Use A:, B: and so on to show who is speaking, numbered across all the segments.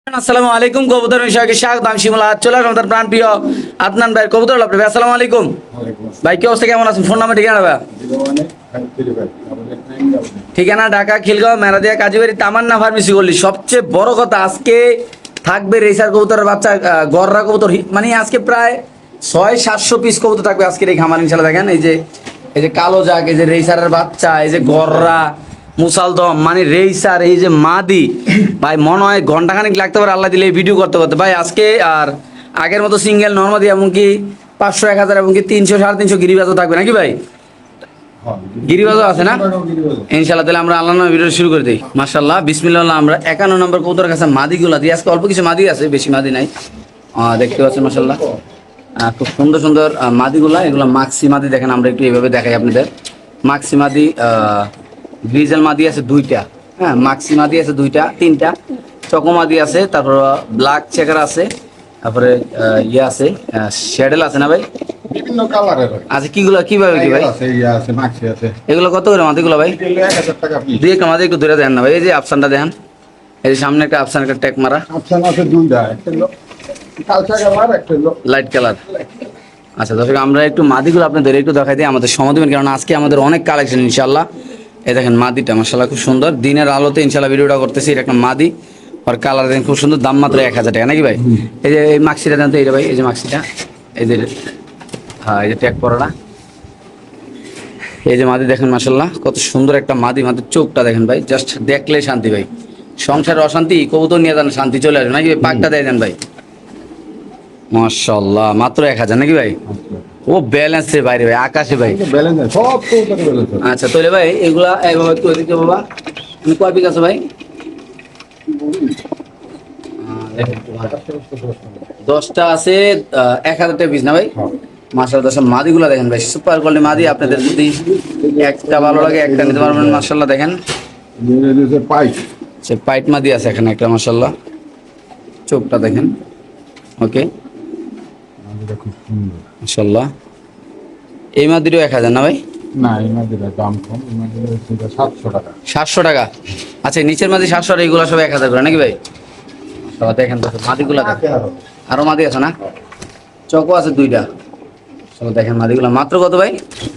A: আসসালামু আলাইকুম কবুতর বিষয়কে স্বাগত। আমি শিমুল আজ চলে আসলাম তার প্রাণ প্রিয় আদনান ভাই কবুতর লাভে। আসসালামু আলাইকুম ভাই, কি অবস্থা, কেমন আছেন? ফোন নাম্বার ঠিকানা ভাই? ঠিকানা ঢাকা খিলগাঁও মেরাদিয়া কাজীবাড়ি তামান্না ফার্মেসি গলি। সবচেয়ে বড় কথা, আজকে থাকবে রেসার কবুতরের বাচ্চা, গররা কবুতর, মানে আজকে প্রায় 600-700 পিস কবুতর থাকবে আজকের এই খামার ইনশাল্লাহ। দেখেন এই যে কালো জাগ, এই যে রেসারের বাচ্চা, এই যে গররা মুসালদম, মানে রেইসার, এই যে মাদি ভাই, মনে হয় ঘন্টাখানিক লাগতে পারে আল্লাহ দিলে এই ভিডিও করতে করতে ভাই। আজকে আর আগের মতো সিঙ্গেল নর্মাদি এমনকি 500-1000 এমনকি 300-350 গিরিবাজও থাকবে নাকি ভাই? গিরিবাজও আছে না ইনশাল্লাহ? তাহলে আমরা আল্লাহ নামে ভিডিও শুরু করে দিই। মাশাআল্লাহ বিসমিল্লাহ। আমরা 51 নম্বর কবুতরের কাছে মাদিগুলা দিই। আজকে অল্প কিছু মাদি আছে, বেশি মাদি নাই। দেখতে পাচ্ছেন মাশাআল্লাহ খুব সুন্দর সুন্দর মাদিগুলা। এগুলো মাক্সি মাদি। দেখেন আমরা একটু এইভাবে দেখাই আপনাদের। মাক্সি মাদি, গ্রিজেল মাদি আছে 2টা, হ্যাঁ মাক্সি মাদি আছে 2টা 3টা, চকো মাদি আছে, তারপর ব্ল্যাক চেকার আছে, তারপরে ইয়ে আছে, শ্যাডেল আছে না ভাই?
B: বিভিন্ন কালারের
A: আচ্ছা, কিগুলো কিভাবে কি ভাই?
B: আছে, ইয়া আছে, মাক্সি আছে।
A: এগুলো কত করে মাদিগুলো ভাই?
B: 1000 টাকা পিস।
A: দুই একটা মাদি একটু ধরে দেন না ভাই। এই যে আফসানটা দেখেন, এই যে সামনে একটা আফসান, একটা ট্যাগ মারা
B: অপশন আছে দুইটা, একটা হলো কালচা কালার, একটা হলো
A: লাইট কালার। আচ্ছা দর্শক, আমরা একটু মাদিগুলো আপনাদের একটু দেখাই দিই, আমাদের সময় দেবেন, কারণ আজকে আমাদের অনেক কালেকশন ইনশাল্লাহ। এই দেখেন মাদিটা মাশাআল্লাহ খুব সুন্দর, দিনের আলোতে ইনশাল্লাহ ভিডিওটা করতেছি। এটা একটা মাদি, আর কালার দেখেন খুব সুন্দর, দাম মাত্র 1000 টাকা নাকি ভাই? এই যে এই মাক্সিটা দেন তো, এইটা ভাই, এই যে মাক্সিটা, এই যে হ্যাঁ এই যে ট্যাগ পরাটা, এই যে মাদি দেখেন মাশাআল্লাহ কত সুন্দর একটা মাদি। মাদির চোখটা দেখেন ভাই, জাস্ট দেখলে শান্তি ভাই। সংসারে অশান্তি, কবুতর নিয়ে যান শান্তি চলে আসবে নাকি ভাই? পাকটা দিয়ে দেন ভাই। মাশাআল্লাহ মাত্র 1000 নাকি ভাই? ও ব্যালেন্স এর বাইরে ভাই, আকাশে ভাই।
B: ব্যালেন্স আছে, সব কবুতর ব্যালেন্স আছে।
A: আচ্ছা তাহলে ভাই এগুলা এইভাবে একটু ওইদিকে বাবা, আমি কয় পিস আছে ভাই? 10টা আছে, 1000 টাকা পিস না ভাই? মাশাআল্লাহ দর্শক মাদিগুলা দেখেন ভাই, সুপার কোয়ালিটি মাদি। আপনাদের যদি একটা ভালো লাগে একটা নিতে পারবেন মাশাআল্লাহ। দেখেন
B: নিচে পাইপ,
A: সে পাইট মাদি আছে এখানে একটা মাশাআল্লাহ, চোখটা দেখেন। ওকে
B: মাদিটা খুব সুন্দর।
A: মাশাআল্লাহ। এই মাদিরও 1000 না ভাই?
B: না, এই মাদিটার দাম কম, এই মাদিটা হচ্ছে 700 টাকা।
A: 700 টাকা? আচ্ছা নিচের মাদি 700 আর এইগুলো সব 1000 করে নাকি ভাই? সবাই দেখেন তো মাদিগুলা দেখেন, আরো মাদি আছে না? চকো আছে 2টা। সবাই দেখেন মাদিগুলা মাত্র কত ভাই?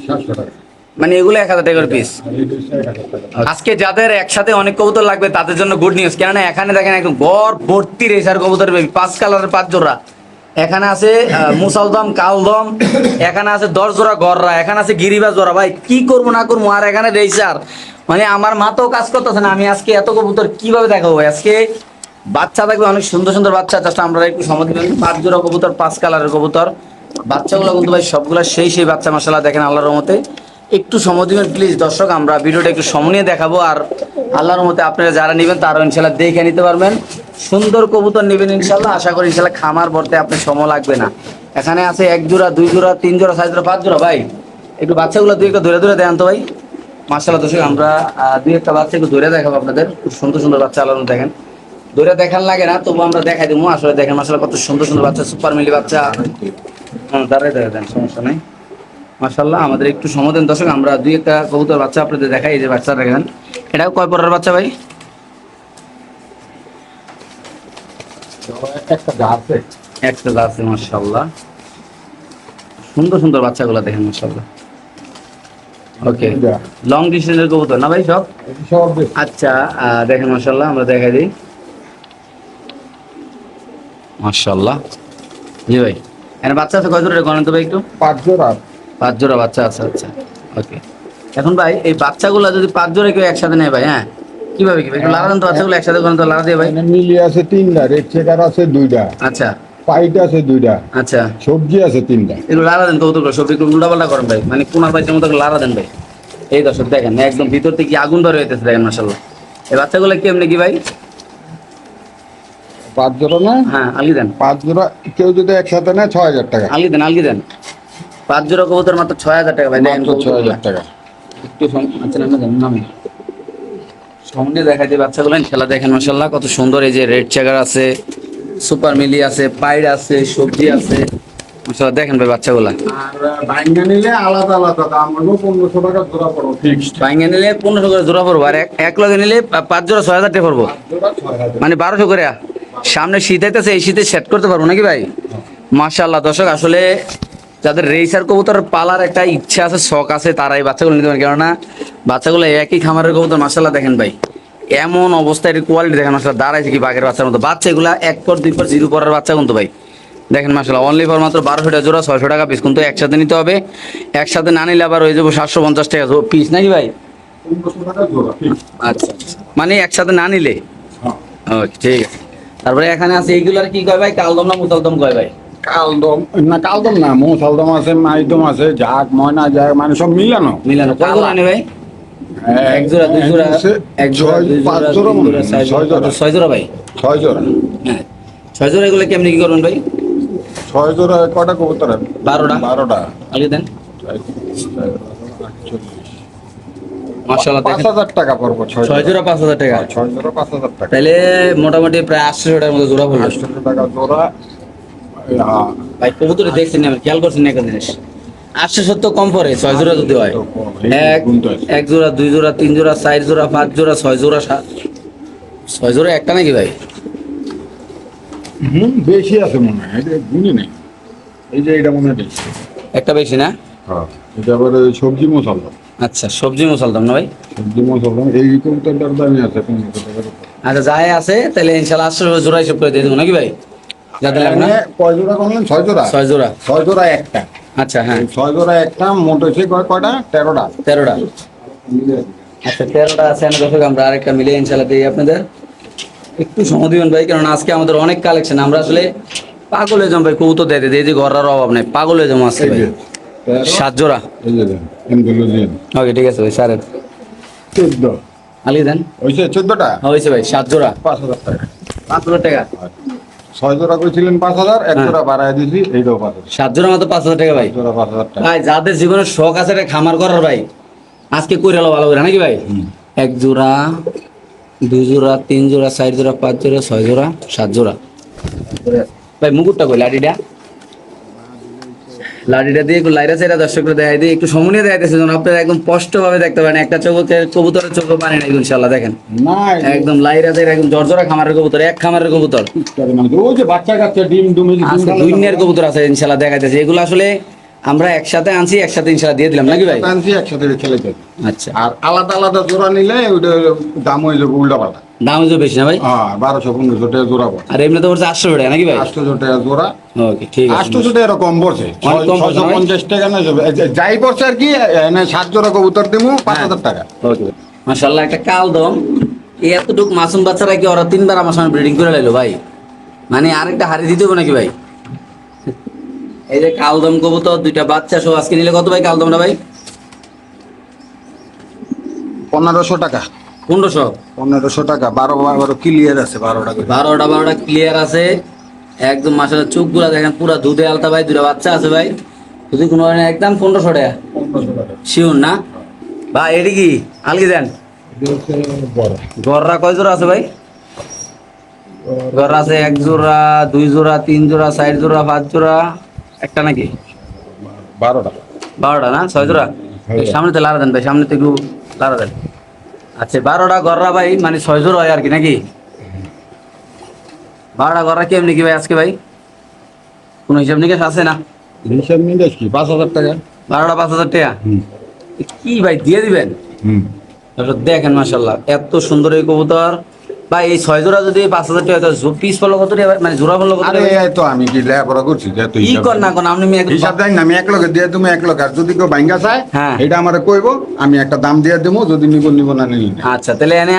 B: 700 টাকা।
A: মানে এগুলো 1000 টাকা করে পিস।
B: আর এইটা হচ্ছে 1000 টাকা।
A: আজকে যাদের একসাথে অনেক কবুতর লাগবে তাদের জন্য গুড নিউজ, কেননা এখানে দেখেন একদম গড় ভর্তি রেসার কবুতর, 5 কালারের 5 জোড়া। এখানে আছে মুসালদম, কালদম, এখানে আছে 10 জোড়া গররা, এখানে আছে গিরিবাজ জোড়া। ভাই কি করবো না করবো, আর এখানে রেসার, মানে আমার মাথাও কাজ করতেছে না। আমি আজকে এত কবুতর কিভাবে দেখাবো ভাই? আজকে বাচ্চা থাকবে অনেক সুন্দর সুন্দর বাচ্চা। জাস্ট আমরা একটু সময় দিবেন। 5 জোড়া কবুতর, 5 কালারের কবুতর, বাচ্চাগুলো কিন্তু ভাই সবগুলো সেই বাচ্চা মাশাআল্লাহ। দেখেন আল্লাহর রহমতে একটু সময় দিবেন প্লিজ দর্শক, আমরা ভিডিওটা একটু সময় নিয়ে দেখাবো। আর আল্লাহর রহমতে আপনারা যারা নেবেন তারাও ইনশাল্লাহ দেখে নিতে পারবেন। সুন্দর কবুতর নেবেন ইনশাল্লাহ, আশা করি ইনশাল্লাহ খামার ভরতে আপনার সময় লাগবে না। এখানে আছে 1 জোড়া, 2 জোড়া, 3 জোড়া, 4 জোড়া, 5 জোড়া। ভাই একটু বাচ্চাগুলো 2 একটা ধরে ধরে দেন তো ভাই। মাশাআল্লাহ দর্শক, আমরা 2 একটা বাচ্চা একটু ধরে দেখাবো আপনাদের। খুব সুন্দর সুন্দর বাচ্চা আল্লাহ দেখেন, ধরে দেখান লাগে না, তবু আমরা দেখাই দেবো। আসলে দেখেন মাশাআল্লাহ কত সুন্দর সুন্দর বাচ্চা, সুপার মিলি বাচ্চা। দাঁড়াই দাঁড়াই দেন, সমস্যা নাই। মাশাআল্লাহ আমাদের একটু সময় দেন দর্শক, আমরা 2 একটা কবুতর বাচ্চা আপনাদের দেখাই। এই যে বাচ্চা দেখেন, এটা কয় পরের বাচ্চা ভাই?
B: একটা আছে,
A: একটা আছে মাশাআল্লাহ, সুন্দর সুন্দর বাচ্চাগুলো দেখেন মাশাআল্লাহ। ওকে লং ডিস্টেন্সের কবুতর না ভাই সব?
B: সব বেশি।
A: আচ্ছা দেখেন মাশাআল্লাহ, আমরা দেখাই দিই মাশাআল্লাহ। জি ভাই এখানে বাচ্চা আছে কয় জোড়া গণেন তো ভাই একটু?
B: 5 জোড়া।
A: 5 জোড়া বাচ্চা আছে। আচ্ছা ওকে, এখন ভাই এই বাচ্চাগুলো যদি 5 জোড়া কেউ একসাথে নেয় ভাই, হ্যাঁ কিভাবে কি ভাই একটু লাড়া দেন তো? বাচ্চাগুলো একসাথে করেন তো, লাড়া দিয়ে ভাই।
B: এখানে মিলি আছে 3টা, রেড চেকার আছে 2টা,
A: আচ্ছা
B: পাইট আছে 2টা,
A: আচ্ছা
B: সবজি আছে 3টা।
A: এগুলো লাড়া দেন কবুতরগুলো, সব একটু উল্টাপাল্টা করেন ভাই, মানে কোনার বাইচের মতো লাড়া দেন ভাই। এই দর্শক দেখেন একদম ভিতর থেকে আগুন ধরে হইতেছে দেখেন মাশাআল্লাহ। এই বাচ্চাগুলো কেমনে কি ভাই?
B: 5 জোড়া না?
A: হ্যাঁ আলগি দেন,
B: 5 জোড়া কেউ যদি একসাথে নেয় 6000 টাকা।
A: আলগি দেন, আলগি দেন। 5 জোড়া কবুতর মাত্র 6000 টাকা ভাই। দেখেন
B: মাত্র 6000 টাকা।
A: একটু আচ্ছা না দেন নামি সামনে দেখাই যে বাচ্চাগুলো খেলা দেখেন মাশাআল্লাহ কত সুন্দর। এই যে রেড চেকার আছে, সুপার মিলি আছে, পাইড আছে, সবজি আছে মাশাআল্লাহ। দেখেন ভাই বাচ্চাগুলা,
B: আর ভাঙ্গা নিলে আলাদা আলাদা দাম হলো 1500 টাকা জোড়া পড়ো ফিক্সড।
A: ভাঙে নিলে 1500 করে জোড়া পড়বো, আর এক লগে নিলে 5 জোড়া 6000 টাকা পড়বো,
B: জোড়া 6000।
A: মানে 1200 করে। সামনে শীত আইতেছে, এই শীতে সেট করতে পারবো নাকি ভাই? মাশাআল্লাহ দর্শক, আসলে যাদের রেসার কবুতর পালার একটা ইচ্ছা আছে, শখ আছে, তারা এই বাচ্চাগুলো নিতে পারে। কেননা বাচ্চাগুলো একই খামারের কবুতর। মাশাআল্লাহ দেখেন ভাই, এমন অবস্থায় কোয়ালিটি দেখেন। মাশাআল্লাহ দাঁড়াইছে কি বাঘের বাচ্চার মতো। বাচ্চা এগুলা 1 পর 2 পর 0 পরের বাচ্চা কিন্তু ভাই দেখেন। মাশাআল্লাহ অনলি ফর মাত্র 1200 টাকা জোড়া, 600 টাকা পিস। কিন্তু একসাথে নিতে হবে, একসাথে না নিলে আবার হয়ে যাবো 750 টাকা পিস নাকি ভাই?
B: 1500 টাকা জোড়া ঠিক।
A: আচ্ছা মানে একসাথে না নিলে
B: হ্যাঁ।
A: ওকে ঠিক আছে। তারপরে এখানে আছে এইগুলার কি কয় ভাই? কালদম না মুতালদম কয় ভাই?
B: কালদম না, মৌসালদম আছে, মাইদম আছে, ঝাক ময়না জাগ মানে সব মিলানো।
A: মিলানো কয় জোড়া আনে ভাই? এক জোড়া, দুই জোড়া, এক জোড়া, দুই জোড়া,
B: 5 জোড়া,
A: তিন জোড়া, 4
B: 6
A: জোড়া,
B: জোড়া,
A: 6 জোড়া ভাই।
B: 6 জোড়া,
A: হ্যাঁ 6 জোড়া। এগুলো কেমনি কি করবেন ভাই?
B: 6 জোড়া কটা কবুতর?
A: 12টা।
B: 12টা।
A: আগে দেন। মাশাআল্লাহ দেখেন
B: 5000 টাকা পড়বে
A: 6 জোড়া 5000 টাকা।
B: 6 জোড়া 5000 টাকা।
A: তাহলে মোটামুটি প্রায় 800 টাকার মতো জোড়া পড়বে।
B: 800 টাকা জোড়া। হ্যাঁ।
A: ভাই কবুতরে দেখছেন না, আমি খেয়াল করছেন না একটা জিনিস, 870 কম পড়ে 6 জোড়া যদি হয়। এক জোড়া, 2 জোড়া, 3 জোড়া, 4 জোড়া, 5 জোড়া, 6 জোড়া, 6 জোড়া একটা নাকি ভাই?
B: বেশি আছে মনে হয়, এটা গুনি নেই। এই যে এটা মনে হয় বেশি।
A: একটা বেশি না?
B: হ্যাঁ, এটা আবার ওই সবজি মশলা।
A: আচ্ছা সবজি মশালদাম না ভাই?
B: সবজি মশলা এই কবুতরটার দামই আছে 1500 টাকার উপর।
A: আচ্ছা যাই আছে তাহলে ইনশাআল্লাহ 800 জোড়া হিসাব করে দিয়ে দেবো নাকি ভাই? যাদের লাগবে না?
B: এখানে কয় জোড়া করলেন? 6 জোড়া।
A: 6 জোড়া।
B: 6 জোড়া একটা।
A: আচ্ছা হ্যাঁ
B: 6 জোড়া একটা, মোট হচ্ছে কয়টা? 13টা।
A: 13টা। আচ্ছা 13টা আছে। আমি দর্শক আমরা আরেকটা মিলে ইনশাআল্লাহ দিই আপনাদের। একটু সময় দিবেন ভাই, কারণ আজকে আমাদের অনেক কালেকশন। আমরা আসলে পাগল হয়ে যাবো ভাই কবুতর দিতে দিয়ে, যে ঘরের অভাব নেই, পাগল হয়ে যাবো আজকে
B: এই
A: ভাই।
B: যে
A: 7 জোড়া।
B: এই যে দেন, এনগুলোজিন
A: ওকে ঠিক আছে ভাই, সারেন
B: 14।
A: আলি দেন।
B: হইছে 14টা?
A: হয়েছে ভাই 7 জোড়া
B: 5000 টাকা।
A: 5000 টাকা।
B: 6 জোড়া কইছিলেন 5000, এক
A: হ্যাঁ।
B: জোড়া বাড়ায় দিছি, এইটাও 5000।
A: 7 জোড়া মাত্র 5000 টাকা ভাই।
B: 6 জোড়া 5000 টাকা।
A: ভাই যাদের জীবনের শখ আছে একটা খামার করার ভাই, আজকে কইরা হলো ভালো করে নাকি ভাই? এক জোড়া, 2 জোড়া, 3 জোড়া, 4 জোড়া, 5 জোড়া, 6 জোড়া, 7 জোড়া। ভাই মুকুটটা কই? লাঠিটা লাঠিটা দিয়ে একটু লাইরা চাইরা দর্শকরা দেখাই দিই, একটু সময় নিয়ে দেখাইতেছে যেন আপনারা একদম স্পষ্ট ভাবে দেখতে পারেন। একটা কবুতরের চোখও পানি নাই ইনশাআল্লাহ দেখেন।
B: না
A: একদম লাইরা চাইরা একদম জর্জরা খামারের কবুতর, এক খামারের কবুতর।
B: ওই যে বাচ্চা কাচ্চা ডিম ডুম এই যে ডিম
A: আজকে
B: ডালা
A: 2 নেয়ার কবুতর আছে ইনশাআল্লাহ দেখাইতেছে। এগুলো আসলে আমরা একসাথে আনছি, একসাথে ইনশাআল্লাহ দিয়ে দিলাম নাকি ভাই?
B: আনছি, একসাথে খেলে যাবে।
A: আচ্ছা
B: আর আলাদা আলাদা জোড়া নিলে ওইটা দাম হয়ে যাবে উল্টা পাল্টা।
A: দাম তো বেশি না ভাই?
B: হ্যাঁ, 1200-1500 টাকা জোড়া পড়ে।
A: আর এমনি তো পড়ছে 800 টাকা নাকি ভাই?
B: 800 টাকা জোড়া।
A: ওকে ঠিক আছে।
B: 800 টাকা এরকম পড়ছে।
A: অনেক কম পড়ছে না ভাই?
B: 650 টাকা না যাই পড়ছে আর কি। এনে 7 জোড়া কবুতর দেবো 5000 টাকা।
A: ওকে মাশাআল্লাহ একটা কালদম, এই এতটুক মাসুম বাচ্চারা কি ওরা 3 বার আমার সামনে ব্রিডিং করে লাইলো ভাই? মানে আরেকটা হাড়ি দিতে হবে নাকি ভাই? এই যে কালদম কবুতর 2টা বাচ্চা সহ আজকে নিলে কত ভাই কালদমটা ভাই?
B: 1500 টাকা।
A: 1500।
B: 1500 টাকা। 12 ক্লিয়ার আছে, 12 টাকা।
A: 12টা ক্লিয়ার আছে একদম। মাশাআল্লাহ চোখগুলা দেখেন পুরা দুধে আলতা ভাই। 2টা বাচ্চা আছে ভাই, যদি কোনো হয় না একদম 1500 টাকা
B: 1500 টাকা।
A: শিওর না ভাই? এটি কি আলগি দেন।
B: এটা হচ্ছে বড়।
A: গররা কয় জোড়া আছে ভাই? গররা আছে 1 জোড়া, 2 জোড়া, 3 জোড়া, 4 জোড়া, 5 জোড়া, একটা নাকি?
B: 12 টাকা।
A: 12টা না 6 জোড়া? এই সামনে তো লারা দেন ভাই, সামনে তো একটু লারা দেন। আচ্ছা 12টা গররা ভাই, মানে 6 জোড়া হয় আর কি নাকি? 12টা গররা কেমনি কি ভাই আজকে ভাই? কোনো হিসাব নিকেশ আছে না?
B: হিসাব নিকাশ কি 5000 টাকা?
A: 12টা 5000 টাকা কি ভাই দিয়ে দিবেন? তারপর দেখেন মাশাআল্লাহ এত সুন্দর এই কবুতর ভাই। এই 6 জোড়া যদি 5000 টাকা হতো, পিস পড়লো কত টাকা ভাই? মানে জোড়া পড়লো কত
B: আরে
A: টাকা?
B: এই তো আমি কি লেখাপড়া করছি যে তুই
A: কি কর না কোন আপনি
B: হিসাব দেন না, আমি এক লগে দিয়ে তুমি এক লগে, আর যদি কেউ ভাঙ্গা চায়
A: হ্যাঁ।
B: এটা আমারে কইবো, আমি একটা দাম দিয়ে দেবো, যদি নিব না নিলি না।
A: আচ্ছা তাহলে এনে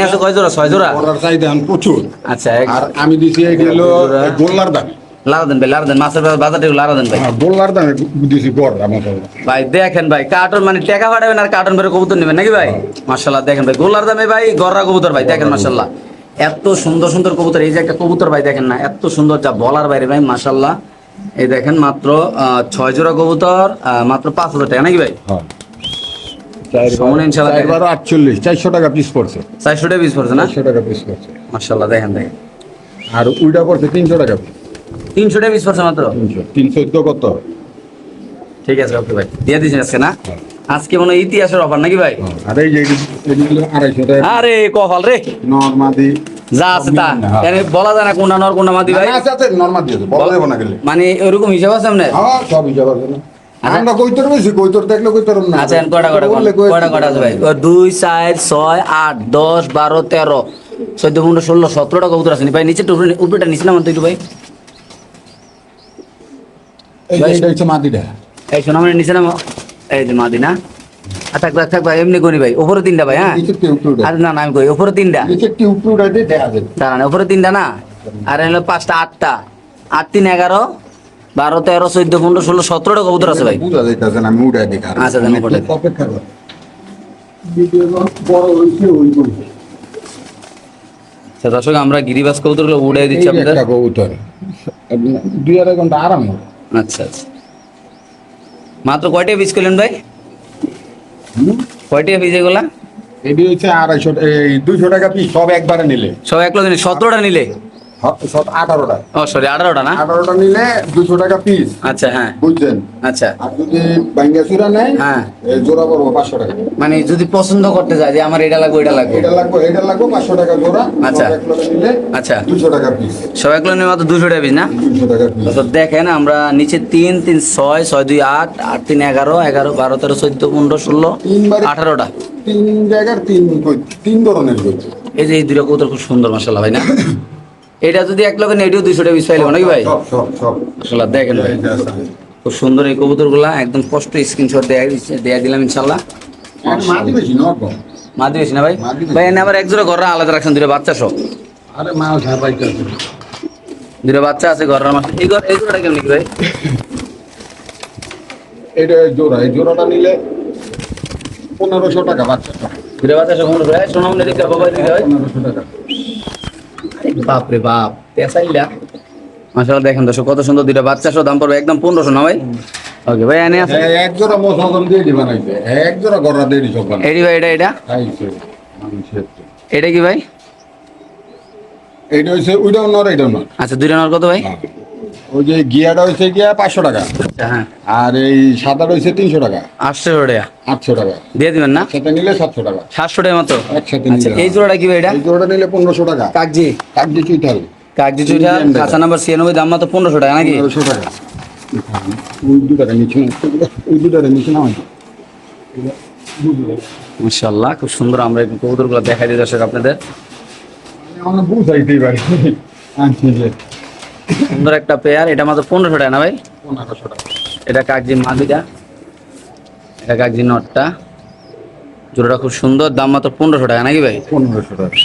A: আছে কয় জোড়া? 6 জোড়া।
B: অর্ডার চাই দেন প্রচুর।
A: আচ্ছা
B: আর আমি দিছি এগুলো গোল্লার দামে।
A: লারা দেন ভাই, লারা দেন, মাছের বাজারটা লারা দেন ভাই।
B: গোল্লার দামে দিছি গড় আমার।
A: ভাই দেখেন ভাই কার্টন মানে টাকা পাঠাবেন আর কার্টন ভরে কবুতর নেবেন নাকি ভাই? মাশাআল্লাহ দেখেন ভাই গোলার দামে ভাই গররা কবুতর ভাই দেখেন মাশাআল্লাহ এত সুন্দর সুন্দর কবুতর। এই যে একটা কবুতর ভাই দেখেন না এত সুন্দর, যা বলার বাইরে ভাই মাশাআল্লাহ। এই দেখেন মাত্র 6 জোড়া কবুতর মাত্র 5000 টাকা নাকি ভাই? সমন ইনশাআল্লাহ দেখেন।
B: 48 400 টাকা পিস পড়ছে।
A: 400 টাকা পিস পড়ছে না?
B: 400 টাকা পিস পড়ছে।
A: মাশাআল্লাহ দেখেন দেখেন
B: আর উইটা পড়ছে 300 টাকা পিস।
A: 300 টাকা পিস পড়ছে মাত্র।
B: 314 কত?
A: ঠিক আছে ওকে ভাই দিয়ে দিছেন আজকে না? আজকে মনে হয় ইতিহাসের অফার নাকি ভাই?
B: আর এই যে এগুলো 250 টাকা
A: আরে কপাল রে।
B: নরমাদি
A: যা আছে তা
B: হ্যাঁ।
A: এর বলা যায় না কোনটা নর কোনটা মাদি ভাই?
B: না, আছে আছে নরমাল দিয়েছে বলা যাবে না গেলে।
A: মানে ওরকম হিসাব আছে আপনার?
B: হ্যাঁ সব হিসাব আছে না।
A: আচ্ছা।
B: আমরা কইতর বেশি কইতর দেখলে কইতর না।
A: আচ্ছা এখন কয়টা কয়টা
B: বললে কই-
A: কয়টা কয়টা আছে ভাই? 2 4 6 8 10 12 13 14 15 16 17টা কবুতর আছে নি ভাই। নিচে উপরেটা নিচে নামান তো একটু ভাই।
B: এই যে এটা হচ্ছে মাটিটা।
A: এই শোনা মানে নিচে নামো। এই যে মাদিনা। থাক থাক থাক ভাই এমনি করি ভাই। উপরে তিনটা ভাই হ্যাঁ।
B: নিচে টিউবটা।
A: আরে না না আমি কই উপরে তিনটা।
B: নিচে টিউবটা দিয়ে দেখা যায়।
A: দাঁড়ান উপরে তিনটা না। আর হলো পাঁচটা আটটা। 8 3 11 12 13 14 15 16 17টা কবুতর আছে ভাই।
B: বুঝা যাইতাছে না, আমি উড়াই দিই কারণ।
A: আচ্ছা, দেন উপরে।
B: অপেক্ষা কর। ভিডিও বড় হইছে ওই কইছে।
A: আচ্ছা দর্শক আমরা গিরিবাজ কবুতরগুলো উড়াই
B: এই
A: দিচ্ছি
B: যে
A: আপনাদের।
B: একটা কবুতর। 2 ঘন্টা আরাম হবে।
A: আচ্ছা আচ্ছা মাত্র কয়টা পিস করলেন ভাই? কয়টা পিস এগুলা?
B: এটি হচ্ছে 250 এই 200 টাকা পিস সব একবারে নিলে।
A: সব এক লগে 17টা নিলে?
B: সব 18টা।
A: ও সরি 18টা না?
B: 18টা নিলে 200 টাকা পিস।
A: আচ্ছা হ্যাঁ
B: বুঝছেন?
A: আচ্ছা।
B: আর যদি বাইঙ্গা চূড়া নেয়
A: হ্যাঁ।
B: এই জোড়া পড়বো 500 টাকা।
A: মানে যদি পছন্দ করতে যায় যে আমার এটা লাগবে ওইটা লাগবে।
B: এটা লাগবে 500 টাকা জোড়া।
A: আচ্ছা।
B: সব এক লগে নিলে
A: আচ্ছা।
B: 200 টাকা পিস।
A: সব এক লগে মাত্র 200 টাকা পিস না?
B: 200 টাকা পিস।
A: তো দেখেন আমরা নিচে 3 3 6 6 2 8 8 3 11 11 12 13 14 15 16
B: তিনবারে
A: 18টা।
B: তিন জায়গার তিন ধরনের কই।
A: এই যে এই দুটো কবুতর খুব সুন্দর মাশাআল্লাহ ভাই না? এটা যদি এক লগে নেটিও 200 টাকা পিস পাইলে নাকি ভাই?
B: সব
A: মাশাআল্লাহ দেখেন ভাই
B: এই যে আছে।
A: খুব সুন্দর এই কবুতরগুলা একদম স্পষ্ট স্ক্রিনশট দেয়া দিলাম ইনশাআল্লাহ।
B: আর মাটি বেশি নরম।
A: মা দিয়েছি না ভাই?
B: মাদি দিয়েছি।
A: ভাই এনে আবার এক জোড়া ঘররা আলাদা রাখছেন দুটো বাচ্চা সব।
B: আরে মা ঝাপাইতেছে।
A: দুটো বাচ্চা আছে ঘররা মাছ। এই জোড়াটা কেমন কি ভাই?
B: এটা জোড়া, এই জোড়াটা নিলে 1500 টাকা বাচ্চা।
A: দুটো বাচ্চা সব মনে হয় সোনা মনে দেখতে বাবা দিতে হয়।
B: 1500 টাকা।
A: বাপ রে বাপ পেছাইলা মাশাআল্লাহ দেখেন দর্শক কত সুন্দর দুটো বাচ্চা সহ দাম পড়বে একদম 1500 না ভাই? ওকে ভাই এনে আছে
B: এক জোড়া মশাদম দিয়ে দিবা নাইতে। এক জোড়া গড়া দিয়ে দিছ বানা।
A: এডি ভাই এটা
B: খাইছে মানুষের।
A: এটা কি ভাই?
B: এইটা হইছে ওইটাও নর এইটাও নর।
A: আচ্ছা দুইটা নর কত ভাই?
B: ওই যে গিয়াটা হইছে গিয়া 500 টাকা।
A: আচ্ছা হ্যাঁ
B: আর এই সাদাটা হইছে 300 টাকা।
A: 800 টাকা
B: 800 টাকা।
A: দিয়ে দিবেন না?
B: সেটা নিলে 700 টাকা।
A: 700 টাকা মাত্র।
B: একসাথে
A: আচ্ছা
B: নিলে।
A: এই জোড়াটা কি ভাই এটা?
B: এই জোড়াটা নিলে 1500 টাকা।
A: কাগজি
B: কাগজি চুইতাল
A: কাগজি চুইটা খাঁচা নাম্বার 96 দাম মাত্র 1500 টাকা নাকি?
B: 1500 টাকা। ওই দুটারে নিচে না। ওই দুটারে নিচে না।
A: মাশাআল্লাহ খুব সুন্দর আমরা এই কবুতরগুলো দেখাই দিই দর্শক আপনাদের।
B: আমরা বুঝাইতেই পারি। আনছি যে
A: সুন্দর একটা পেয়ার এটা মাত্র 1500 টাকা না ভাই?
B: 1500 টাকা।
A: এটা কাগজি মাদিটা এটা কাগজি নটটা জোড়াটা খুব সুন্দর দাম মাত্র 1500 টাকা নাকি ভাই?
B: 1500 টাকা।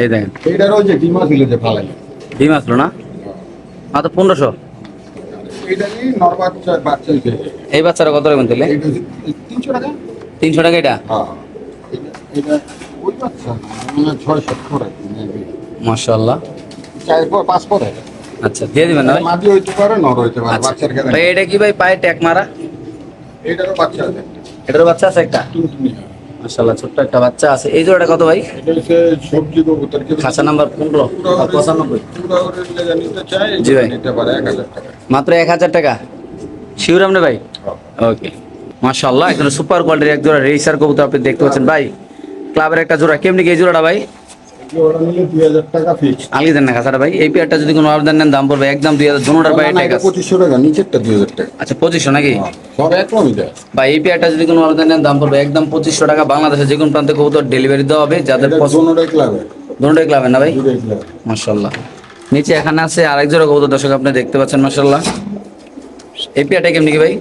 A: এই দেখেন
B: এইটারও যে ডিমা ছিল যে ফালাই।
A: ডিম আসলো না মাত্র 1500।
B: এইটা কি নর বাচ্চা বাচ্চা হইছে।
A: এই বাচ্চারা কত রাখবেন তাহলে?
B: এইটা হচ্ছে 300 টাকা।
A: 300 টাকা এটা?
B: হ্যাঁ। এটা ওই বাচ্চা মানে 6-7 করে।
A: মাশাআল্লাহ
B: 4-5 করে।
A: আচ্ছা দিয়ে দিবেন না ভাই?
B: মাদি হইতে পারে নর হইতে পারে
A: আচ্ছা
B: বাচ্চার
A: ভাই
B: ক্ষেত্রে।
A: এটা কি ভাই পায়ে ট্যাগ মারা?
B: এইটারও বাচ্চা আছে।
A: এটারও বাচ্চা আছে একটা?
B: টুনটুনি।
A: মাশাআল্লাহ ছোট্ট একটা বাচ্চা আছে। এই জোড়াটা কত ভাই?
B: এটা হচ্ছে সবজি কবুতর কি
A: খাঁচা নাম্বার 15 আর 95
B: পুরা ওরে লেগা নিতে চাই।
A: জি ভাই।
B: নিতে পারে 1000 টাকা।
A: মাত্র 1000 টাকা শিওর আপনি ভাই? ওকে মাশাআল্লাহ একদম সুপার কোয়ালিটির এক জোড়া রেসার কবুতর আপনি দেখতে পাচ্ছেন ভাই। ক্লাবের একটা জোড়া কেমনি কি এই জোড়াটা ভাই?
B: ওরা নিলে 2000 টাকা ফিক্স।
A: আলি দেন না খাঁচাটা ভাই। এই পেয়ারটা যদি কোনো আবেদন নেন দাম পড়বে একদম 2000 দোনোটার পায়ে ট্যাগ আছে।
B: 2500 টাকা নিচেরটা 2000 টাকা।
A: আচ্ছা 2500 নাকি?
B: সব এক রকমই দেয়।
A: ভাই এই পেয়ারটা যদি কোনো আবেদন নেন দাম পড়বে একদম 2500 টাকা। বাংলাদেশের যে কোনো প্রান্তে কবুতর ডেলিভারি দেওয়া হবে যাদের
B: এটা
A: পছন্দ।
B: দোনোটাই ক্লাবে।
A: দোনোটাই ক্লাবের না ভাই?
B: দুটোই ক্লাবে।
A: মাশাআল্লাহ নিচে এখানে আছে আরেক জোড়া কবুতর দর্শক আপনি দেখতে পাচ্ছেন মাশাআল্লাহ। এই পেয়ারটা কেমনি কি ভাই?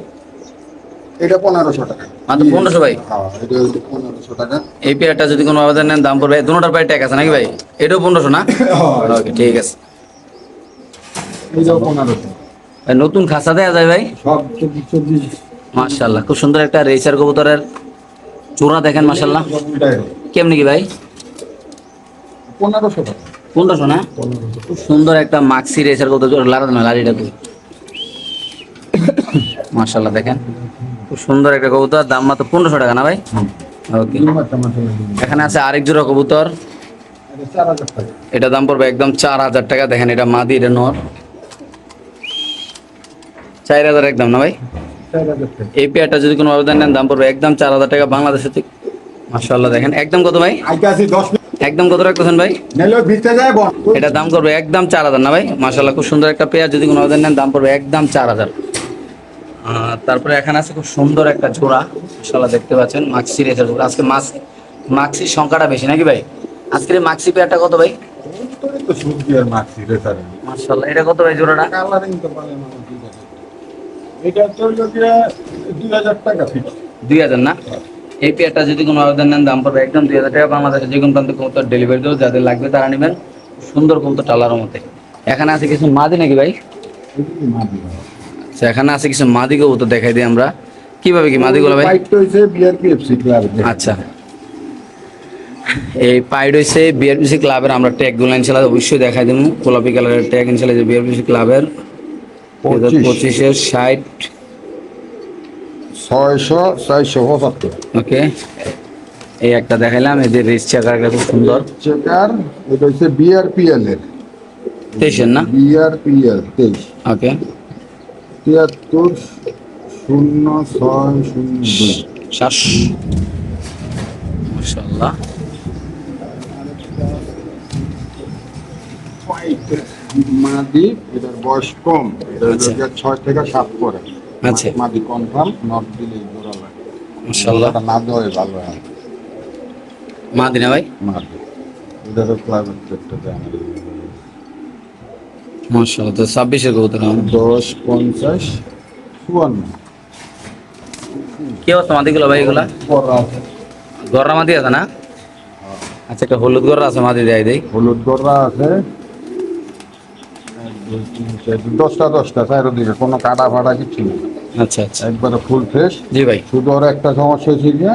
B: এটা 1500 টাকা।
A: মাত্র 1500 ভাই?
B: হ্যাঁ, এটা হচ্ছে 1500 টাকা।
A: এই পেয়ারটা যদি কোনো আবেদন নেন দাম পড়বে দোনোটার পায়ে ট্যাগ আছে নাকি ভাই? এটাও 1500 না? ওকে ঠিক আছে
B: এটাও 1500।
A: ভাই নতুন খাঁচা দেয়া যায় ভাই?
B: সব সবজি
A: মাশাআল্লাহ খুব সুন্দর একটা রেসার কবুতরের চূড়া দেখেন মাশাআল্লাহ।
B: সব দুটাই।
A: কেমনি কি ভাই?
B: 1500 টাকা।
A: 1500 না?
B: 1500।
A: খুব সুন্দর একটা মাক্সি রেসার কবুতর লাড়া না লাড়িটা তুই মাশাআল্লাহ দেখেন খুব সুন্দর একটা কবুতর দাম মাত্র 1500 টাকা না ভাই? ওকে
B: ডিম বাচ্চা মাশাআল্লাহ ডিম।
A: এখানে আছে আরেক জোড়া কবুতর
B: এটা 4000 টাকা।
A: এটা দাম পড়বে একদম 4000 টাকা। দেখেন এটা মাদি এটা নর 4000 একদম না ভাই?
B: 4000 টাকা।
A: এই পেয়ারটা যদি কোনো আবেদন নেন দাম পড়বে একদম 4000 টাকা। বাংলাদেশে মাশাআল্লাহ দেখেন একদম কত ভাই?
B: আইটা আছে 10
A: একদম কত রাখতেছেন ভাই?
B: নেলে ভিতরে যায় বল।
A: এটা দাম করবে একদম 4000 না ভাই? মাশাআল্লাহ খুব সুন্দর একটা পেয়ার, যদি কোনো অর্ডার নেন দাম পড়বে একদম 4000। তারপরে এখানে আছে খুব সুন্দর একটা জোড়া, মাশাআল্লাহ দেখতে পাচ্ছেন মাক্সি রেসার জোড়া। আজকে মাক্সির সংখ্যাটা বেশি নাকি ভাই? আজকের এই মাক্সি পেয়ারটা কত ভাই?
B: তো সুজি আর মাছি রে স্যার।
A: মাশাআল্লাহ এটা কত ভাই জোড়াটা?
B: কালারিং তো পালে মানুষ দিতে। এটা তো যদি 2000 টাকা ফিক্স।
A: 2000 না? এই পেয়ারটা যদি কোনো আবেদন নেন দাম পড়বে একদম 2000 টাকা। বাংলাদেশের যে কোনো প্রান্তে কবুতর ডেলিভারি দেবো, যাদের লাগবে তারা নেবেন। সুন্দর কবুতর টালার মধ্যে। এখানে আছে কিছু মাদি নাকি ভাই? আচ্ছা এখানে আছে কিছু মাদি কবুতর দেখাই দিই আমরা। কিভাবে কি মাদিগুলো ভাই?
B: ফাইট হইছে বিআরপিএফসি ক্লাব।
A: আচ্ছা এই পাইড হইছে বিআরপিসি ক্লাবের, আমরা ট্যাগ গুলো ইনশাআল্লাহ অবশ্যই দেখাই দেবো। গোলাপি কালারের ট্যাগ ইনশাআল্লাহ যে বিআরপিসি ক্লাবের 25-এর 60।
B: 675।
A: ওকে এই একটা দেখাইলাম, এদের রেস চেকারটা খুব সুন্দর।
B: চেকার এটা হচ্ছে বিআরপিএল এর
A: 23-এর না?
B: বিআরপিএল 23
A: ওকে
B: 730602।
A: 700 মাশাআল্লাহ।
B: মাদি এটার বয়স কম, এটা
A: আচ্ছা।
B: 6 থেকে 7 পরে।
A: আচ্ছা
B: মাদি কনফার্ম, নট দিলে জোড়া লাগে।
A: মাশাআল্লাহ
B: এটা না দেওয়াই ভালো হয়।
A: মাদি না ভাই?
B: মাদি এটারও ক্লাবের একটা দেয় না।
A: মাশাআল্লাহ তো 26-এর কবুতর।
B: 10 50 54
A: কি অবস্থা মাদিগুলো ভাই? এগুলা
B: বড় আছে।
A: গররা মাদি আছে না? আচ্ছা একটা হলুদ গররা আছে, মাদি দেয় দেই।
B: হলুদ গররা আছে 10টা চারোদিকে কোনো কাটা ফাটা কিছু নেই,
A: আচ্ছা আচ্ছা
B: একবারে ফুল ফ্রেশ।
A: জি ভাই
B: শুধু ওর একটা সমস্যা হচ্ছে গিয়ে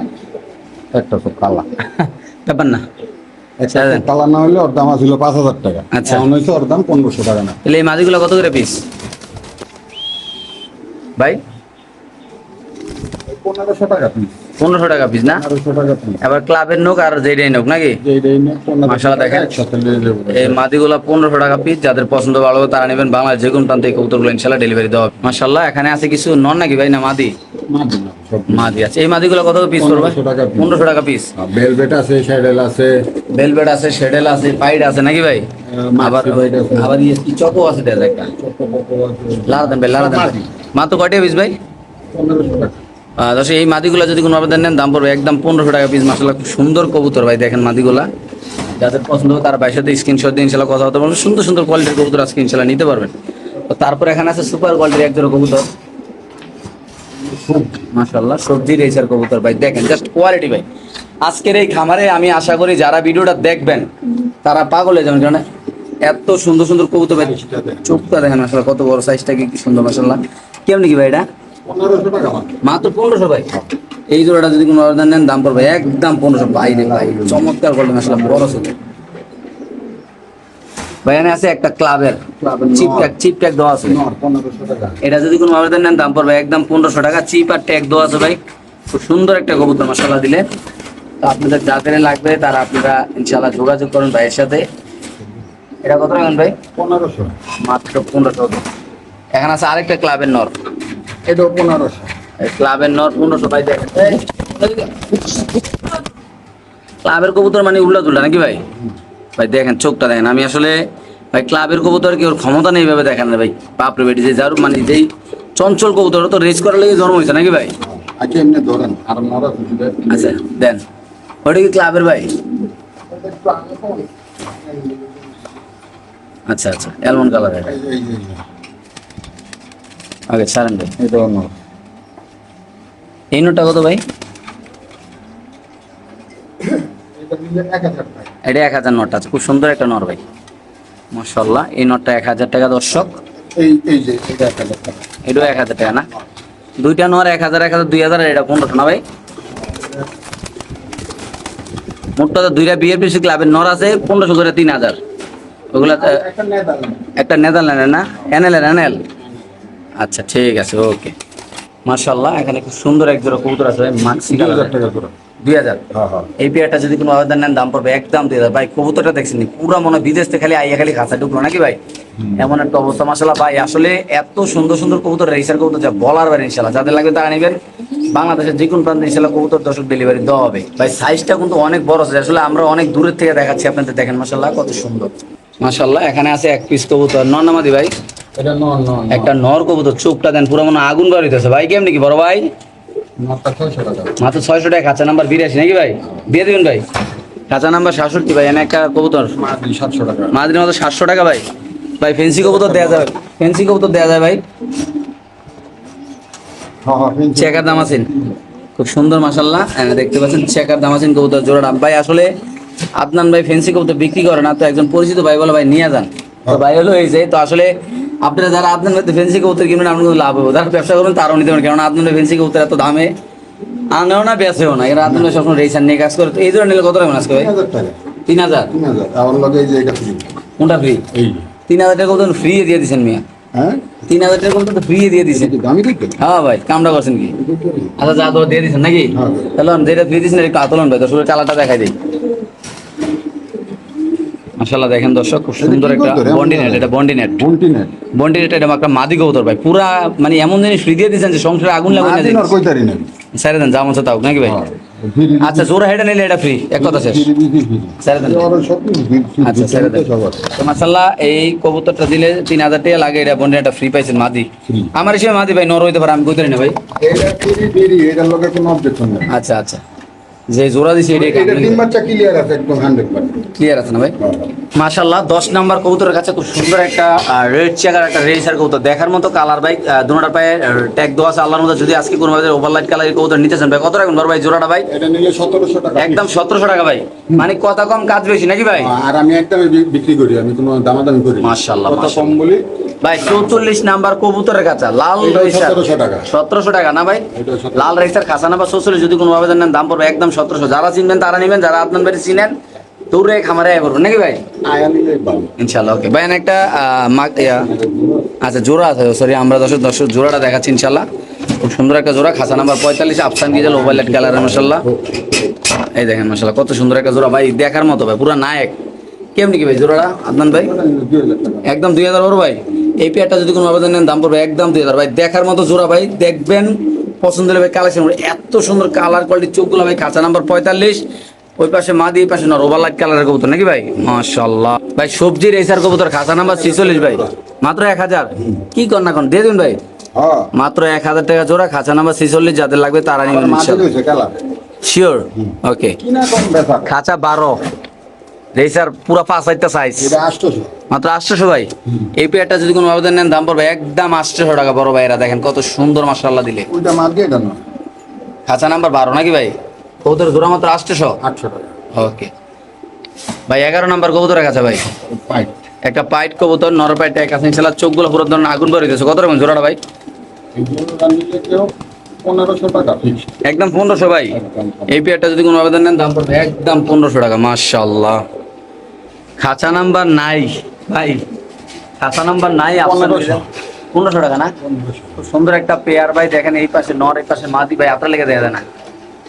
B: একটা তো কালা,
A: ব্যাপার না।
B: একটা তো কালা না হলে ওর দাম ছিল 5000 টাকা,
A: আচ্ছা।
B: এখন হয়েছে ওর দাম 1500 টাকা না।
A: তাহলে এই মাদিগুলো কত করে পিস ভাই?
B: 1500 টাকা পিস।
A: 1500 টাকা পিস না?
B: 1500 টাকা পিস।
A: এবার ক্লাবের নোক আর যেটাই নোক নাকি?
B: যেইটাই নিয়ে 1500
A: মাশাআল্লাহ
B: টাকা
A: দেখেন।
B: একসাথে নিয়ে যাবো।
A: এই মাদিগুলো 1500 টাকা পিস, যাদের পছন্দ ভালো হবে তারা নেবেন। বাংলার যে কোনো প্রান্তে এই কবুতরগুলো ইনশাআল্লাহ ডেলিভারি দেওয়া হবে। মাশাআল্লাহ এখানে আছে কিছু নন নাকি ভাই না মাদি?
B: মাদি না, সব
A: মাদি আছে। এই মাদিগুলো কত পিস পড়বে?
B: 1500 টাকা piece।
A: 1500 টাকা পিস।
B: ভেলভেট আছে, শ্যাডেল আছে,
A: বেলভেট আছে, শেডেল আছে, পাইড আছে নাকি ভাই? আবার
B: পাইড আছে।
A: আবার ইয়ে কি চকো আছে দেয়া একটা। লারা দেন ভাই, লারা দেন। মাত্র কয়টা পিস ভাই?
B: 1500 টাকা।
A: দর্শক এই মাদিগুলো যদি কোনো আবেদন নেন দাম পড়বে একদম 1500 টাকা পিস। মাশাআল্লাহ খুব সুন্দর কবুতর ভাই, দেখেন মাদিগুলা। যাদের পছন্দ হবে তারা ভাইয়ের সাথে স্ক্রিনশট দিয়ে ইনশাআল্লাহ কথা হতে পারবেন। সুন্দর সুন্দর কোয়ালিটির কবুতর আজকে ইনশাআল্লাহ নিতে পারবেন। তো তারপর এখানে আছে সুপার কোয়ালিটির এক জোড়া কবুতর, মাশাআল্লাহ সবজি রেসার কবুতর ভাই, দেখেন জাস্ট কোয়ালিটি ভাই। আজকের এই খামারে আমি আশা করি যারা ভিডিওটা দেখবেন তারা পাগল হয়ে যাবেন, কারণ এত সুন্দর সুন্দর কবুতর ভাই। চোখটা দেখেন মাশাআল্লাহ কত বড়, সাইজটা কি সুন্দর মাশাআল্লাহ। কেমনি কি ভাই এটা?
B: 1500 টাকা মাত্র।
A: মাত্র 1500 ভাই। এই জোড়াটা যদি কোনো অর্ডার নেন দাম পড়বে একদম 1500। ভাই রে ভাই চমৎকার করলেন আসলে, বড় ছোট ভাই। এখানে আছে একটা ক্লাবের চিপ ট্যাগ দেওয়া আছে।
B: নর 1500 টাকা।
A: এটা যদি কোনো আবেদন নেন দাম পড়বে একদম 1500 টাকা। চিপ আর ট্যাগ দেওয়া আছে ভাই। খুব সুন্দর একটা কবুতর মাশাআল্লাহ দিলে। তো আপনাদের যাদের লাগবে তারা আপনারা ইনশাআল্লাহ যোগাযোগ করুন ভাইয়ের সাথে। এটা কত রাখেন ভাই?
B: 1500।
A: মাত্র 1500। এখানে আছে আরেকটা ক্লাবের নর,
B: এটাও 1500।
A: এই ক্লাবের নর 1500 ভাই। দেখেন ক্লাবের কবুতর মানে উল্টা তুল্টা নাকি ভাই? ভাই দেখেন চোখটা দেখেন। আমি আসলে ভাই ক্লাবের কবুতর কি ওর ক্ষমতা নেই ভাবে দেখেন না ভাই। বাপরে বেটি যে যার মানে যেই চঞ্চল কবুতর তো রেস করার লেগে জন্ম হয়েছে নাকি ভাই?
B: আগে এমনি ধরেন আর নর আছে যেটা
A: আচ্ছা দেন। ওটা কি ক্লাবের ভাই? আচ্ছা আচ্ছা অ্যালমন্ড কালার। আগে ছাড়েন ভাই।
B: এটাও নর।
A: এই নোটটা কত ভাই?
B: এটা নিলে 1000 টাকা।
A: এটা 1000 নট আছে, খুব সুন্দর একটা নর ভাই মাশাআল্লাহ। এই নটটা 1000 টাকা দর্শক।
B: এই যে এটা 1000 টাকা।
A: এটাও 1000 টাকা না? দুইটা নর 1000 1000 2000, আর এটা 1500 না ভাই? মোটটা তো দুইটা বিএফপিসি ক্লাবের নর আছে 1500 করে 3000। ওগুলা
B: একটা নেদারল্যান্ড।
A: একটা নেদারল্যান্ডের না? এনএল। আচ্ছা ঠিক আছে ওকে মাশাআল্লাহ। এখানে খুব সুন্দর এক জোড়া কবুতর আছে ভাই, মাক্সি
B: 2000 টাকা করে।
A: 2000।
B: হ্যাঁ হ্যাঁ।
A: এই পেয়ারটা যদি কোনো আবেদন নেন দাম পড়বে একদম 2000 ভাই। কবুতরটা দেখছেন পুরো মনে হয় বিদেশ থেকে খালি আইয়া খালি খাঁচা ঢুকলো নাকি ভাই? এমন একটা অবস্থা মাশাআল্লাহ ভাই। আসলে এত সুন্দর সুন্দর কবুতর রেসার কবুতর যা বলার বাইরে ইনশাআল্লাহ। যাদের লাগবে তারা নেবেন, বাংলাদেশের যে কোনো প্রান্তে ইনশাআল্লাহ কবুতর দর্শক ডেলিভারি দেওয়া হবে ভাই। সাইজটা কিন্তু অনেক বড় আছে, আসলে আমরা অনেক দূরের থেকে দেখাচ্ছি আপনাদের, দেখেন মাশাআল্লাহ কত সুন্দর। মাশাআল্লাহ এখানে আছে এক পিস কবুতর নর নামাদি ভাই,
B: এটা নন
A: একটা নর কবুতর, চোখটা দেন পুরো মনে হয় আগুন বাড়িতেছে ভাই। কেমনি কি বড় ভাই?
B: নটটা 600 টাকা।
A: মাত্র 600 টাকা, খাঁচা নাম্বার 82 নাকি ভাই? দিয়ে দিবেন ভাই। খাঁচা নাম্বার 67 ভাই, এনে একটা কবুতর
B: মাদি 700 টাকা।
A: মাদির মতো 700 টাকা ভাই। ভাই ফেন্সি কবুতর দেওয়া যাবে, ফেন্সি কবুতর দেওয়া যায় ভাই।
B: হ্যাঁ হ্যাঁ
A: চেকার দাম আছেন, খুব সুন্দর মাশাআল্লাহ। দেখতে পাচ্ছেন চেকার দাম আছেন কবুতর জোড়াটা ভাই। আসলে আদনান ভাই ফেন্সি কবুতর বিক্রি করে না, তো একজন পরিচিত ভাই বলে ভাই নিয়ে যান, তো ভাই হলো এই যে। তো আসলে আপনারা যারা আদনান ভাই ফেন্সি কবুতর কিনবেন আপনার কিন্তু লাভ হবে, যারা ব্যবসা করবেন তারাও নিতে পারেন, কারণ আদনান ভাই ফেন্সি কবুতর এত দামে আনেও না বেচেও না। এরা আদনান ভাই সবসময় রেসার নিয়ে কাজ করে। তো এই জন্য নিলে কত টাকা আজকে ভাই?
B: 3000 টাকা।
A: 3000।
B: 3000 আমার লগে এই যে এটা ফ্রি।
A: কোনটা ফ্রি?
B: এই
A: 3000 টাকা কবুতর ফ্রি দিয়ে দিচ্ছেন মিয়া,
B: হ্যাঁ
A: 3000 টাকা কবুতর তো ফ্রি দিয়ে দিচ্ছেন।
B: এটা দামি দেখতে।
A: হ্যাঁ ভাই কামটা করছেন কি? আচ্ছা যা তো দিয়ে দিচ্ছেন নাকি?
B: হ্যাঁ।
A: তাহলে যেটা দিয়ে দিচ্ছেন একটু আতলন ভাই, দর্শকের কালারটা দেখাই দিই। মাশাআল্লাহ দেখেন দর্শক, খুব সুন্দর
B: এটা কি
A: একটা
B: কবুতর? এমন
A: বন্ডি নেট,
B: না।
A: এটা বন্ডি নেট।
B: বন্টিনেট।
A: বন্ডি নেট, এটা একটা মাদি কবুতর ভাই, পুরা মানে এমন জিনিস ফ্রি দিয়ে দিচ্ছেন যে সংসারে আগুন লাগুন না
B: মাদি নর কইতারি না।
A: ছেড়ে দেন, যা মন চায় তাও নাকি ভাই?
B: হ্যাঁ। ফ্রি।
A: আচ্ছা জোড়া হেডে নিলে এটা ফ্রি, এক কথা শেষ। ছেড়ে দেন। আচ্ছা ছেড়ে দেন। তো মাশাআল্লাহ এই কবুতরটা দিলে 3000 টাকা লাগে, এটা বন্ডি নেটটা ফ্রি পাইছেন মাদি।
B: Free।
A: আমার হিসেবে মাদি ভাই, নর হইতে পারে, আমি কইতারি না ভাই।
B: এটা ফ্রি এটার লগে কোনো অবজেকশন নাই।
A: আচ্ছা আচ্ছা, যে জোড়া দিছি এটা
B: এটা তিন বাচ্চা ক্লিয়ার আছে একদম 100%।
A: ক্লিয়ার আছে না ভাই? মাশাআল্লাহ 10 নাম্বার কবুতরের কাছে খুব সুন্দর একটা রেড চেকার একটা রেসার কবুতর, দেখার মতো কালার ভাই। দুটোটার পায়ে ট্যাগ দেওয়া আছে আল্লাহর মতো। যদি আজকে কোনো ভাবে ওভারলাইট কালারের কবুতর নিতে চান ভাই, কত রাখবেন বড় ভাই জোড়াটা ভাই?
B: এটা নিলে 1700 টাকা।
A: একদম 1700 টাকা ভাই, মানে কথা কম কাজ বেশি নাকি ভাই?
B: আর আমি একদমই বিক্রি করি, আমি কোনো দামাদামি করি না।
A: মাশাআল্লাহ,
B: কত কম
A: মাশাআল্লাহ।
B: বলি।
A: ভাই 44 নাম্বার কবুতরের কাছে লাল
B: এটাও
A: রেসার
B: 1700 টাকা।
A: 1700 টাকা না ভাই?
B: এটাও 1700
A: লাল রেসার খাসা নাম্বার 44, যদি কোনো ভাবে জানেন দাম পড়বে একদম 1700। যারা চিনবেন তারা নেবেন, যারা আপনার বাড়ি চিনেন দূরে খামারে আয় করবেন নাকি ভাই?
B: আয়া নিলে ভালো।
A: ইনশাআল্লাহ। ওকে ভাই, একটা আচ্ছা জোড়া আছে, সরি আমরা দর্শক জোড়াটা দেখাচ্ছি ইনশাআল্লাহ। খুব সুন্দর একটা জোড়া, খাসা নাম্বার 45, আফসান গিজাল ওভারলেট কালার মাশাআল্লাহ। এই দেখেন মাশাআল্লাহ কত সুন্দর একটা জোড়া ভাই, দেখার মতো ভাই, পুরা নায়ক। কেমনি কি ভাই জোড়াটা আদনান ভাই?
B: ওটা নিলে 2000 টাকা।
A: একদম 2000 বড় ভাই। এই পেয়ারটা যদি কোনো আবেদন নেন দাম পড়বে একদম 2000 ভাই। দেখার মতো জোড়া ভাই, দেখবেন পছন্দ হলে ভাই কালেকশন, এত সুন্দর কালার কোয়ালিটি চোখগুলো ভাই। খাঁচা নাম্বার 45, ওই পাশে মাদি, এই পাশে নর, ওভারলাইট কালারের কবুতর নাকি ভাই? মাশাআল্লাহ ভাই। সবজি রেসার কবুতর, খাঁচা নাম্বার 46 ভাই, মাত্র 1000। কি কর না কোন দিয়ে দিন ভাই,
B: হ্যাঁ
A: মাত্র 1000 টাকা জোড়া, খাঁচা নাম্বার 46। যাদের লাগবে তারা নিবেন
B: মাঝে
A: ইনশাআল্লাহ।
B: হইছে কালার।
A: শিওর। ওকে,
B: কিনা কম বেচা।
A: খাঁচা 12 রেসার পুরা 5 সাইজ,
B: এটা 800।
A: মাত্র 800 ভাই। এই পেয়ারটা যদি কোনো আবেদন নেন দাম পড়বে একদম 800 টাকা বড় ভাইরা। দেখেন কত সুন্দর মাশাআল্লাহ দিলে।
B: ওইটা মাঝে এটা না।
A: খাঁচা নাম্বার 12 নাকি ভাই? কবুতর জোড়া মাত্র 800।
B: 800 টাকা।
A: ওকে ভাই, 11 নাম্বার কবুতরের কাছে ভাই
B: পাইট।
A: একটা পাইট কবুতর, নর পাইট এক আছে ইনশাআল্লাহ। চোখগুলো পুরো ধরনের আগুন বের হইতেছে। কত রাখবেন জোড়াটা ভাই?
B: এই জোড়াটা নিলে কেউ 1500 টাকা ফিক্স।
A: একদম 1500 ভাই। এই পেয়ারটা যদি কোনো আবেদন নেন দাম পড়বে একদম 1500 টাকা। মাশাআল্লাহ, খাঁচা নাম্বার নাই ভাই, খাঁচা নাম্বার নাই।
B: 1500
A: 1500 টাকা না? খুব সুন্দর একটা পেয়ার ভাই, দেখেন এই পাশে নর, এই পাশে মাদি ভাই, আপনার লেগে দেয়া যায় না,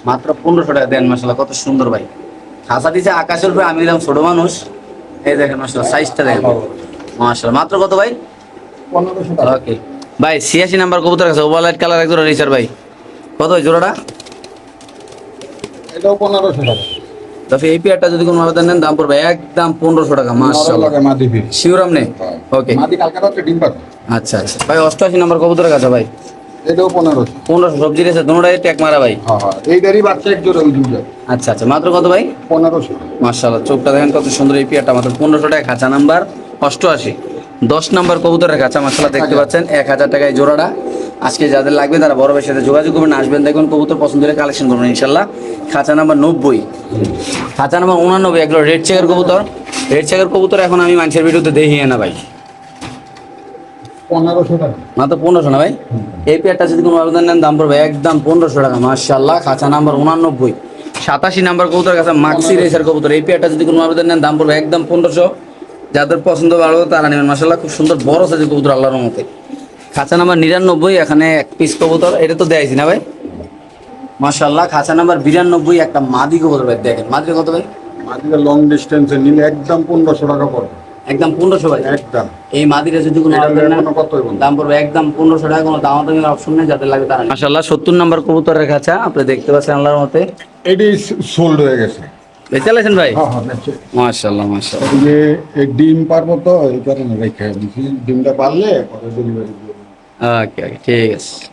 A: মাত্র 1500 টাকা দেন। মাশাআল্লাহ কত সুন্দর ভাই। খাঁচা দিছে আকাশের উপরে, আমি দিলাম ছোট মানুষ। এই দেখেন মাশাআল্লাহ সাইজটা দেখেন মাশাআল্লাহ। মাত্র কত ভাই?
B: 1500 টাকা।
A: ওকে ভাই, 86 নাম্বার কবুতর আছে, ওভারলাইট কালার এক জোড়া রিচার ভাই, কত ওই জোড়াটা?
B: এটাও 1500 টাকা।
A: তবে এই পেয়ারটা যদি কোনো আবেদন নেন দাম পড়বে একদম 1500 টাকা। মাশাআল্লাহ,
B: লাগে মাদি ফিক্স।
A: শিওর আপনি? ওকে
B: মাদি কালকে রাতে ডিম পাবে।
A: আচ্ছা আচ্ছা ভাই। 88 নাম্বার কবুতরের কাছে ভাই,
B: এটাও 1500।
A: 1500 সবজি রেছে, দুটোটাই ট্যাগ মারা ভাই।
B: হ্যাঁ হ্যাঁ এইটারই বাচ্চা এক জোড়া ওই দুটো।
A: আচ্ছা আচ্ছা, মাত্র কত ভাই?
B: 1500।
A: মাশাআল্লাহ, চোখটা দেখেন কত সুন্দর। এই পেয়ারটা মাত্র 1500 টাকা, খাঁচা নাম্বার 88। 10 নাম্বার কবুতরের কাঁচা মাশাআল্লাহ দেখতে পাচ্ছেন, 1000 টাকায় জোড়াটা। আজকে যাদের লাগবে তারা বড় ভাইয়ের সাথে যোগাযোগ করবেন, আসবেন, দেখবেন কবুতর পছন্দ হলে কালেকশন করবেন ইনশাআল্লাহ। খাঁচা নাম্বার 90, খাঁচা নাম্বার 89 এগুলো রেড চেকের কবুতর। রেড চেকের কবুতর এখন আমি মানুষের ভিডিওতে দেখি না ভাই,
B: 1500 টাকা।
A: মাত্র 1500 না ভাই? এই পেয়ারটা যদি কোনো আবেদন নেন দাম পড়বে একদম 1500 টাকা। মাশাআল্লাহ, খাঁচা নাম্বার 89। 87 নাম্বার কবুতরের কাছে মাক্সি রেসার কবুতর। এই পেয়ারটা যদি কোনো আবেদন নেন দাম পড়বে একদম 1500। যাদের পছন্দ ভালো তারা নেবেন। মাশাআল্লাহ খুব সুন্দর বড় সাইজের কবুতর আল্লাহর রহমতে। খাঁচা নাম্বার 99, এখানে এক পিস কবুতর, এটা তো দেয়াইছি না ভাই? মাশাআল্লাহ, খাঁচা নাম্বার 92, একটা মাদি কবুতর ভাই। দেখেন মাদির কত ভাই?
B: মাদিটা লং ডিস্টেন্সে নিলে একদম 1500 টাকা পড়বে।
A: একদম 1500 ভাই।
B: একদম
A: এই মাদিরা যদি কোনো
B: এটা
A: অর্ডার না
B: কোনো কতই বলবো না।
A: দাম পড়বে একদম 1500 টাকা, কোনো দামাদামির অপশন নেই, যাদের লাগবে তারা। মাশাআল্লাহ 70 নম্বর কবুতরের খাঁচা আপনি দেখতে পাচ্ছেন আল্লাহর মতে।
B: এটি সোল্ড হয়ে গেছে।
A: বেচে লাইছেন ভাই?
B: হ্যাঁ হ্যাঁ নিশ্চয়ই।
A: মাশাআল্লাহ মাশাআল্লাহ।
B: এই যে এই ডিম পারবো তো এই কারণে রেখে দিছি, ডিমটা পারলে পরে ডেলিভারি দিয়ে দেবো।
A: ওকে ওকে ঠিক আছে।